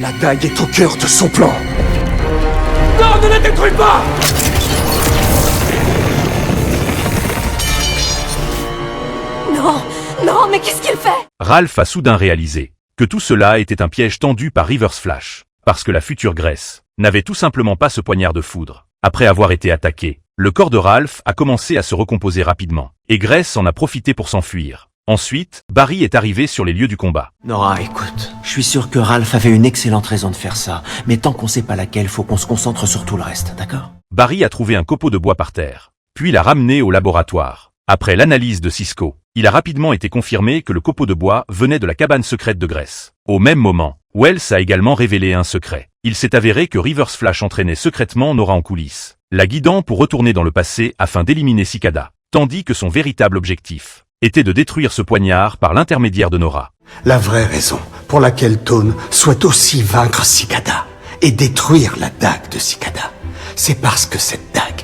La dague est au cœur de son plan. Non, ne la détruis pas! Non, non, mais qu'est-ce qu'il fait? Ralph a soudain réalisé que tout cela était un piège tendu par Reverse Flash, parce que la future Grace n'avait tout simplement pas ce poignard de foudre. Après avoir été attaqué, le corps de Ralph a commencé à se recomposer rapidement, et Grace en a profité pour s'enfuir. Ensuite, Barry est arrivé sur les lieux du combat. Nora, écoute, je suis sûr que Ralph avait une excellente raison de faire ça, mais tant qu'on sait pas laquelle, faut qu'on se concentre sur tout le reste, d'accord? Barry a trouvé un copeau de bois par terre, puis l'a ramené au laboratoire. Après l'analyse de Cisco, il a rapidement été confirmé que le copeau de bois venait de la cabane secrète de Grace. Au même moment, Wells a également révélé un secret. Il s'est avéré que Reverse Flash entraînait secrètement Nora en coulisses, la guidant pour retourner dans le passé afin d'éliminer Cicada, tandis que son véritable objectif était de détruire ce poignard par l'intermédiaire de Nora. La vraie raison pour laquelle Tone souhaite aussi vaincre Cicada et détruire la dague de Cicada, c'est parce que cette dague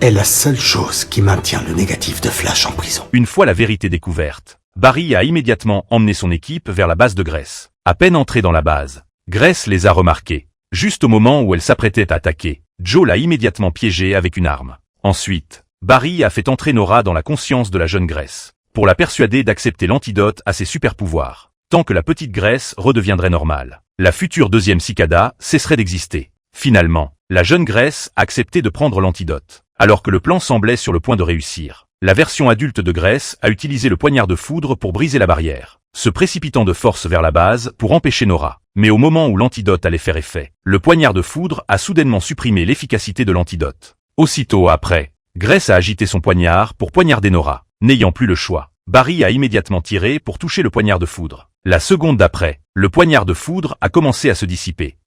est la seule chose qui maintient le négatif de Flash en prison. Une fois la vérité découverte, Barry a immédiatement emmené son équipe vers la base de Grace. À peine entré dans la base, Grace les a remarqués. Juste au moment où elle s'apprêtait à attaquer, Joe l'a immédiatement piégée avec une arme. Ensuite, Barry a fait entrer Nora dans la conscience de la jeune Grace, pour la persuader d'accepter l'antidote à ses super-pouvoirs. Tant que la petite Grace redeviendrait normale, la future deuxième Cicada cesserait d'exister. Finalement, la jeune Grace a accepté de prendre l'antidote. Alors que le plan semblait sur le point de réussir, la version adulte de Grace a utilisé le poignard de foudre pour briser la barrière, se précipitant de force vers la base pour empêcher Nora. Mais au moment où l'antidote allait faire effet, le poignard de foudre a soudainement supprimé l'efficacité de l'antidote. Aussitôt après, Grace a agité son poignard pour poignarder Nora. N'ayant plus le choix, Barry a immédiatement tiré pour toucher le poignard de foudre. La seconde d'après, le poignard de foudre a commencé à se dissiper,